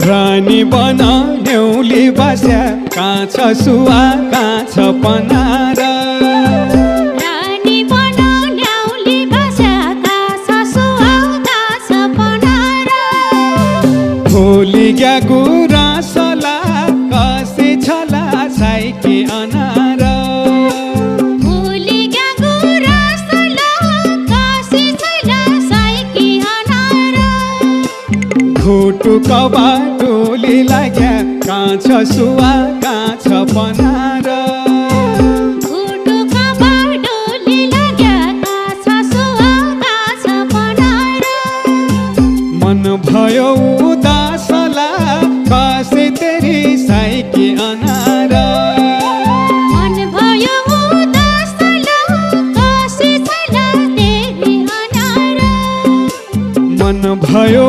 रानी बनाउनेउली बस्या काछ सुवा काछ पनार रानी बनाउनेउली बस्या काछ सुवा काछ पनार भोलि ग्या गुराँसला कसे छला साइके अनार भोलि ग्या गुराँसला कसे छला साइके अनार घुटु कबाटोली लाग्या काछ सुवा काछ पनार घुटु कबाटोली लाग्या काछ सुवा काछ पनार मन भयो उदासला कसे तेरी साइके अनार मन भयो उदासला कसे छला तेरी अनार मन भयो